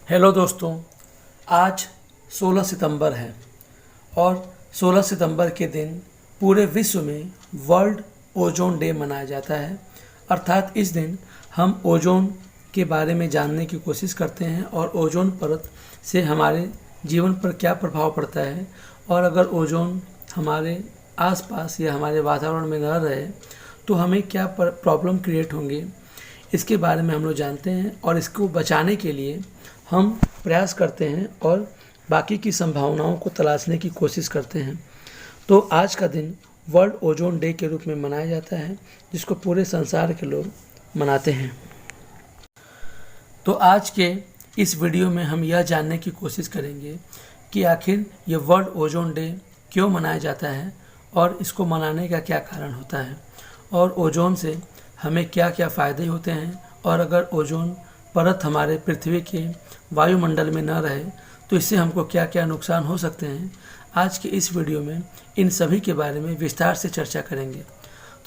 Hello दोस्तों, आज 16 सितंबर है और 16 सितंबर के दिन पूरे विश्व में वर्ल्ड ओजोन डे मनाया जाता है। अर्थात इस दिन हम ओजोन के बारे में जानने की कोशिश करते हैं और ओजोन परत से हमारे जीवन पर क्या प्रभाव पड़ता है, और अगर ओजोन हमारे आसपास या हमारे वातावरण में न रहे तो हमें क्या प्रॉब्लम क्रिएट होंगे, इसके बारे में हम लोग जानते हैं और इसको बचाने के लिए हम प्रयास करते हैं और बाकी की संभावनाओं को तलाशने की कोशिश करते हैं। तो आज का दिन वर्ल्ड ओजोन डे के रूप में मनाया जाता है, जिसको पूरे संसार के लोग मनाते हैं। तो आज के इस वीडियो में हम यह जानने की कोशिश करेंगे कि आखिर ये वर्ल्ड ओजोन डे क्यों मनाया जाता है और इसको मनाने का क्या कारण होता है, और ओजोन से हमें क्या क्या फ़ायदे होते हैं, और अगर ओजोन परत हमारे पृथ्वी के वायुमंडल में न रहे तो इससे हमको क्या क्या नुकसान हो सकते हैं। आज के इस वीडियो में इन सभी के बारे में विस्तार से चर्चा करेंगे।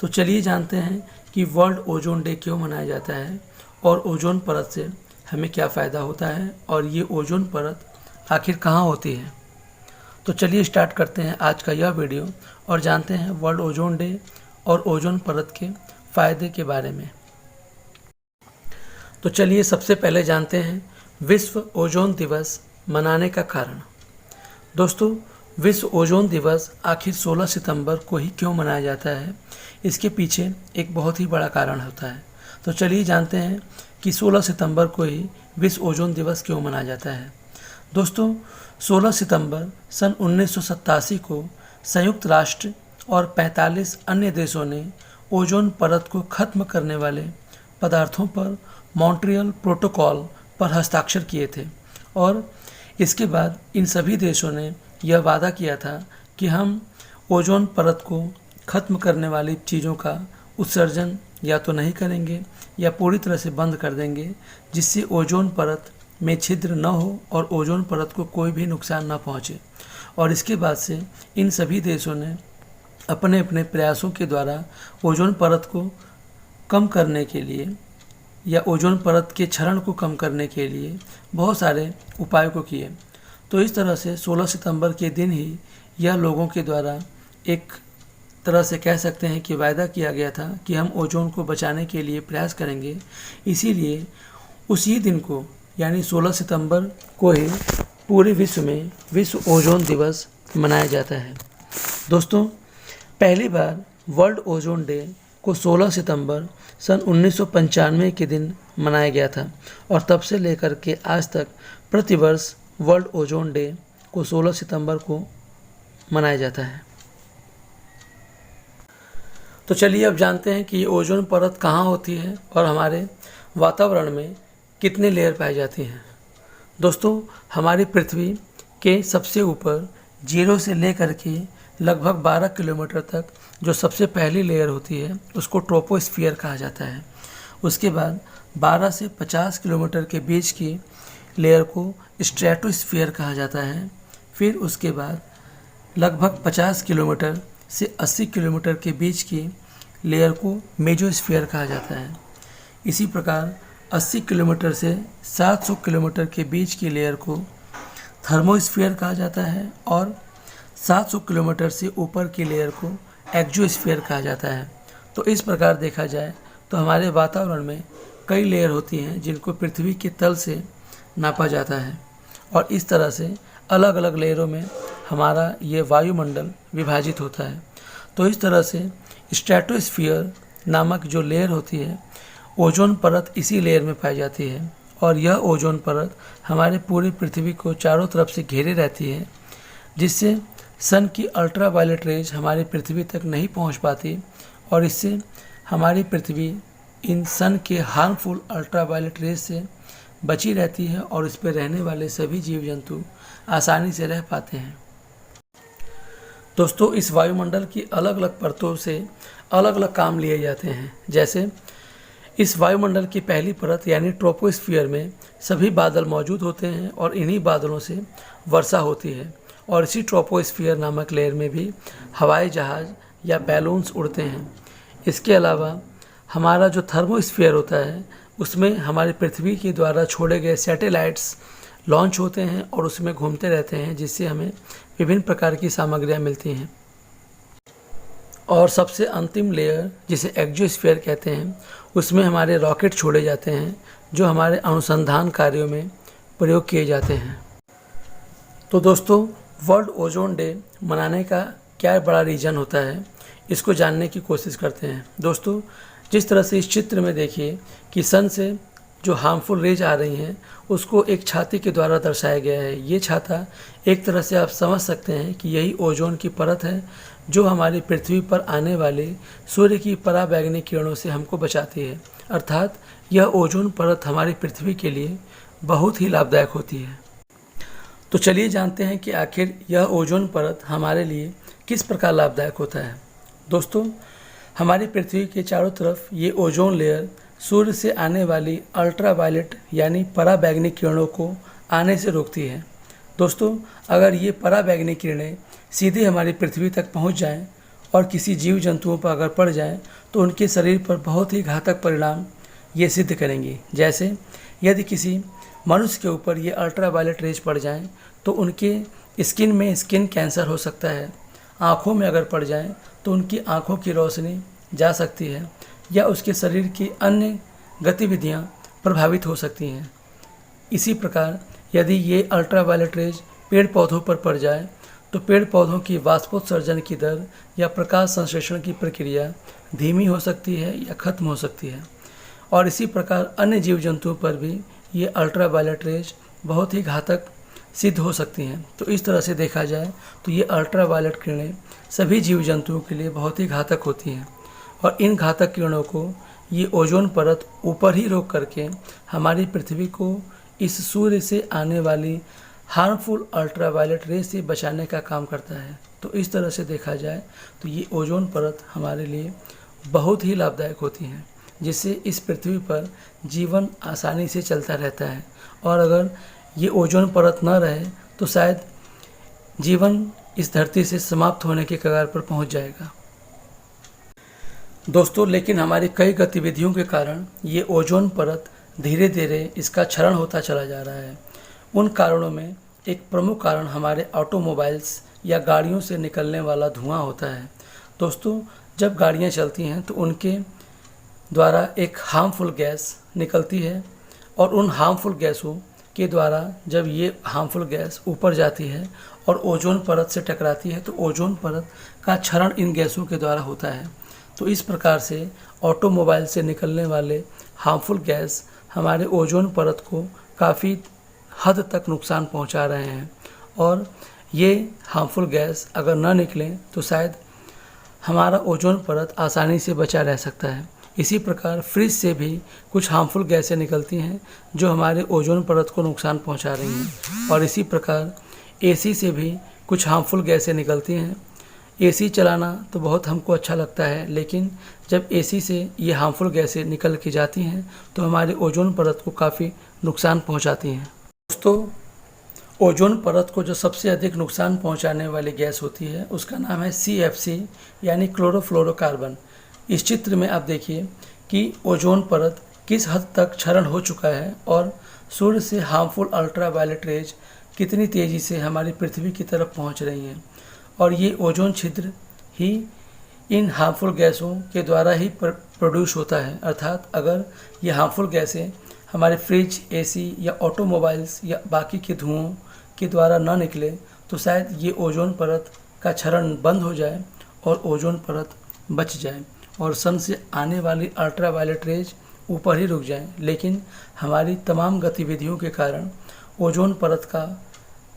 तो चलिए जानते हैं कि वर्ल्ड ओजोन डे क्यों मनाया जाता है और ओजोन परत से हमें क्या फ़ायदा होता है, और ये ओजोन परत आखिर कहाँ होती है। तो चलिए स्टार्ट करते हैं आज का यह वीडियो और जानते हैं वर्ल्ड ओजोन डे और ओजोन परत के फ़ायदे के बारे में। तो चलिए सबसे पहले जानते हैं विश्व ओजोन दिवस मनाने का कारण। दोस्तों, विश्व ओजोन दिवस आखिर 16 सितंबर को ही क्यों मनाया जाता है, इसके पीछे एक बहुत ही बड़ा कारण होता है। तो चलिए जानते हैं कि 16 सितंबर को ही विश्व ओजोन दिवस क्यों मनाया जाता है। दोस्तों, 16 सितंबर सन 1987 को संयुक्त राष्ट्र और 45 अन्य देशों ने ओजोन परत को ख़त्म करने वाले पदार्थों पर मॉन्ट्रियल प्रोटोकॉल पर हस्ताक्षर किए थे, और इसके बाद इन सभी देशों ने यह वादा किया था कि हम ओजोन परत को ख़त्म करने वाली चीज़ों का उत्सर्जन या तो नहीं करेंगे या पूरी तरह से बंद कर देंगे, जिससे ओजोन परत में छिद्र न हो और ओजोन परत को कोई भी नुकसान न पहुँचे। और इसके बाद से इन सभी देशों ने अपने अपने प्रयासों के द्वारा ओजोन परत को कम करने के लिए या ओजोन परत के क्षरण को कम करने के लिए बहुत सारे उपायों को किए। तो इस तरह से 16 सितंबर के दिन ही यह लोगों के द्वारा एक तरह से कह सकते हैं कि वायदा किया गया था कि हम ओजोन को बचाने के लिए प्रयास करेंगे। इसीलिए उसी दिन को यानी 16 सितंबर को ही पूरे विश्व में विश्व ओजोन दिवस मनाया जाता है। दोस्तों, पहली बार वर्ल्ड ओजोन डे को 16 सितंबर सन 1995 के दिन मनाया गया था, और तब से लेकर के आज तक प्रतिवर्ष वर्ल्ड ओजोन डे को 16 सितंबर को मनाया जाता है। तो चलिए अब जानते हैं कि ये ओजोन परत कहाँ होती है और हमारे वातावरण में कितने लेयर पाई जाती हैं। दोस्तों, हमारी पृथ्वी के सबसे ऊपर 0 से लेकर के लगभग 12 किलोमीटर तक जो सबसे पहली लेयर होती है उसको ट्रोपोस्फियर कहा जाता है। उसके बाद 12 से 50 किलोमीटर के बीच की लेयर को स्ट्रेटोस्फियर कहा जाता है। फिर उसके बाद लगभग 50 किलोमीटर से 80 किलोमीटर के बीच की लेयर को मेजोस्फियर कहा जाता है। इसी प्रकार 80 किलोमीटर से 700 किलोमीटर के बीच की लेयर को थर्मोस्फियर कहा जाता है, और 700 किलोमीटर से ऊपर की लेयर को एक्सोस्फीयर कहा जाता है। तो इस प्रकार देखा जाए तो हमारे वातावरण में कई लेयर होती हैं जिनको पृथ्वी के तल से नापा जाता है, और इस तरह से अलग अलग लेयरों में हमारा ये वायुमंडल विभाजित होता है। तो इस तरह से स्ट्रेटोस्फीयर नामक जो लेयर होती है, ओजोन परत इसी लेयर में पाई जाती है, और यह ओजोन परत हमारे पूरी पृथ्वी को चारों तरफ से घेरे रहती है, जिससे सन की अल्ट्रावायलेट रेज हमारी पृथ्वी तक नहीं पहुंच पाती, और इससे हमारी पृथ्वी इन सन के हार्मफुल अल्ट्रावायलेट रेज से बची रहती है, और इस पर रहने वाले सभी जीव जंतु आसानी से रह पाते हैं। दोस्तों, इस वायुमंडल की अलग अलग परतों से अलग अलग काम लिए जाते हैं। जैसे इस वायुमंडल की पहली परत यानी ट्रोपोस्फियर में सभी बादल मौजूद होते हैं, और इन्हीं बादलों से वर्षा होती है, और इसी ट्रोपोस्फियर नामक लेयर में भी हवाई जहाज़ या बैलून्स उड़ते हैं। इसके अलावा हमारा जो थर्मोस्फियर होता है उसमें हमारी पृथ्वी के द्वारा छोड़े गए सैटेलाइट्स लॉन्च होते हैं और उसमें घूमते रहते हैं, जिससे हमें विभिन्न प्रकार की सामग्रियाँ मिलती हैं। और सबसे अंतिम लेयर, जिसे एक्सोस्फीयर कहते हैं, उसमें हमारे रॉकेट छोड़े जाते हैं जो हमारे अनुसंधान कार्यों में प्रयोग किए जाते हैं। तो दोस्तों, वर्ल्ड ओजोन डे मनाने का क्या बड़ा रीज़न होता है, इसको जानने की कोशिश करते हैं। दोस्तों, जिस तरह से इस चित्र में देखिए कि सन से जो हार्मफुल रेज आ रही हैं उसको एक छाती के द्वारा दर्शाया गया है। ये छाता एक तरह से आप समझ सकते हैं कि यही ओजोन की परत है जो हमारी पृथ्वी पर आने वाले सूर्य की पराबैंगनी किरणों से हमको बचाती है। अर्थात यह ओजोन परत हमारी पृथ्वी के लिए बहुत ही लाभदायक होती है। तो चलिए जानते हैं कि आखिर यह ओजोन परत हमारे लिए किस प्रकार लाभदायक होता है। दोस्तों, हमारी पृथ्वी के चारों तरफ ये ओजोन लेयर सूर्य से आने वाली अल्ट्रावायलेट यानी पराबैंगनी किरणों को आने से रोकती है। दोस्तों, अगर ये पराबैंगनी किरणें सीधे हमारी पृथ्वी तक पहुंच जाएं और किसी जीव जंतुओं पर अगर पड़ जाएं तो उनके शरीर पर बहुत ही घातक परिणाम ये सिद्ध करेंगी। जैसे यदि किसी मनुष्य के ऊपर ये अल्ट्रावायलेट रेज पड़ जाएं तो उनके स्किन में स्किन कैंसर हो सकता है। आँखों में अगर पड़ जाएं तो उनकी आँखों की रोशनी जा सकती है या उसके शरीर की अन्य गतिविधियां प्रभावित हो सकती हैं। इसी प्रकार यदि ये अल्ट्रावायलेट रेज पेड़ पौधों पर पड़ जाए तो पेड़ पौधों की वाष्पोत्सर्जन की दर या प्रकाश संश्लेषण की प्रक्रिया धीमी हो सकती है या खत्म हो सकती है। और इसी प्रकार अन्य जीव जंतुओं पर भी ये अल्ट्रावायलेट रेज बहुत ही घातक सिद्ध हो सकती हैं। तो इस तरह से देखा जाए तो ये अल्ट्रावायलेट किरणें सभी जीव जंतुओं के लिए बहुत ही घातक होती हैं और इन घातक किरणों को ये ओजोन परत ऊपर ही रोक करके हमारी पृथ्वी को इस सूर्य से आने वाली हार्मफुल अल्ट्रावायलेट रेज से बचाने का काम करता है। तो इस तरह से देखा जाए तो ये ओजोन परत हमारे लिए बहुत ही लाभदायक होती हैं, जिससे इस पृथ्वी पर जीवन आसानी से चलता रहता है। और अगर ये ओजोन परत न रहे तो शायद जीवन इस धरती से समाप्त होने के कगार पर पहुंच जाएगा। दोस्तों, लेकिन हमारी कई गतिविधियों के कारण ये ओजोन परत धीरे धीरे इसका क्षरण होता चला जा रहा है। उन कारणों में एक प्रमुख कारण हमारे ऑटोमोबाइल्स या गाड़ियों से निकलने वाला धुआं होता है। दोस्तों, जब गाड़ियां चलती हैं तो उनके द्वारा एक हार्मफुल गैस निकलती है और उन हार्मफुल गैसों के द्वारा जब ये हार्मफुल गैस ऊपर जाती है और ओजोन परत से टकराती है तो ओजोन परत का क्षरण इन गैसों के द्वारा होता है। तो इस प्रकार से ऑटोमोबाइल से निकलने वाले हार्मफुल गैस हमारे ओजोन परत को काफ़ी हद तक नुकसान पहुंचा रहे हैं और ये हार्मफुल गैस अगर न निकलें तो शायद हमारा ओजोन परत आसानी से बचा रह सकता है। इसी प्रकार फ्रिज से भी कुछ हार्मफुल गैसें निकलती हैं जो हमारे ओजोन परत को नुकसान पहुंचा रही हैं। और इसी प्रकार एसी से भी कुछ हार्मफुल गैसें निकलती हैं। एसी चलाना तो बहुत हमको अच्छा लगता है, लेकिन जब एसी से ये हार्मफुल गैसें निकल के जाती हैं तो हमारे ओजोन परत को काफ़ी नुकसान पहुंचाती हैं। दोस्तों, ओजोन परत को जो सबसे अधिक नुकसान पहुंचाने वाली गैस होती है उसका नाम है CFC यानी क्लोरोफ्लोरोकार्बन। इस चित्र में आप देखिए कि ओजोन परत किस हद तक क्षरण हो चुका है और सूर्य से हार्मफुल अल्ट्रावायलेट रेज कितनी तेज़ी से हमारी पृथ्वी की तरफ पहुंच रही हैं। और ये ओजोन छिद्र ही इन हार्मफुल गैसों के द्वारा ही प्रोड्यूस होता है। अर्थात अगर ये हार्मफुल गैसें हमारे फ्रिज, एसी या ऑटोमोबाइल्स या बाकी के धुओं के द्वारा ना निकले तो शायद ये ओजोन परत का क्षरण बंद हो जाए और ओजोन परत बच जाए और सन से आने वाली अल्ट्रावायलेट रेज ऊपर ही रुक जाएं। लेकिन हमारी तमाम गतिविधियों के कारण ओजोन परत का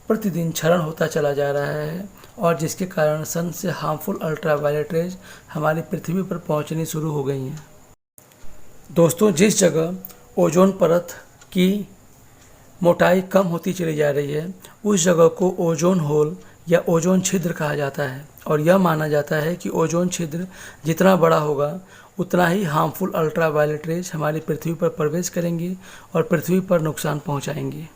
प्रतिदिन क्षरण होता चला जा रहा है और जिसके कारण सन से हार्मफुल अल्ट्रावायलेट रेज हमारी पृथ्वी पर पहुंचनी शुरू हो गई हैं। दोस्तों, जिस जगह ओजोन परत की मोटाई कम होती चली जा रही है उस जगह को ओजोन होल या ओजोन छिद्र कहा जाता है और यह माना जाता है कि ओजोन छिद्र जितना बड़ा होगा उतना ही हार्मफुल अल्ट्रावायलेट रेज हमारी पृथ्वी पर प्रवेश करेंगी और पृथ्वी पर नुकसान पहुंचाएंगी।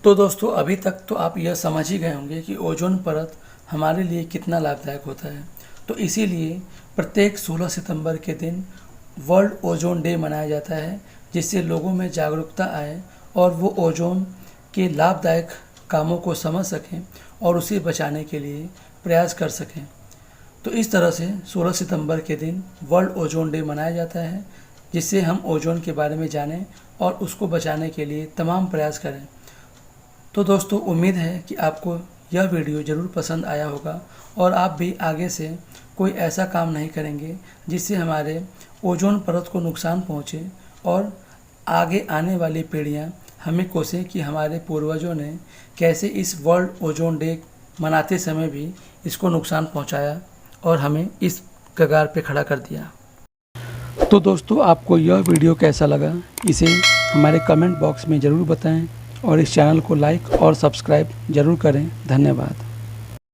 तो दोस्तों, अभी तक तो आप यह समझ ही गए होंगे कि ओजोन परत हमारे लिए कितना लाभदायक होता है। तो इसीलिए प्रत्येक 16 सितंबर के दिन वर्ल्ड ओजोन डे मनाया जाता है, जिससे लोगों में जागरूकता आए और वो ओजोन के लाभदायक कामों को समझ सकें और उसे बचाने के लिए प्रयास कर सकें। तो इस तरह से 16 सितंबर के दिन वर्ल्ड ओजोन डे मनाया जाता है, जिससे हम ओजोन के बारे में जानें और उसको बचाने के लिए तमाम प्रयास करें। तो दोस्तों, उम्मीद है कि आपको यह वीडियो ज़रूर पसंद आया होगा और आप भी आगे से कोई ऐसा काम नहीं करेंगे जिससे हमारे ओजोन परत को नुकसान पहुँचे और आगे आने वाली पीढ़ियाँ हमें कोसें कि हमारे पूर्वजों ने कैसे इस वर्ल्ड ओजोन डे मनाते समय भी इसको नुकसान पहुँचाया और हमें इस कगार पे खड़ा कर दिया। तो दोस्तों, आपको यह वीडियो कैसा लगा इसे हमारे कमेंट बॉक्स में ज़रूर बताएं और इस चैनल को लाइक और सब्सक्राइब ज़रूर करें। धन्यवाद।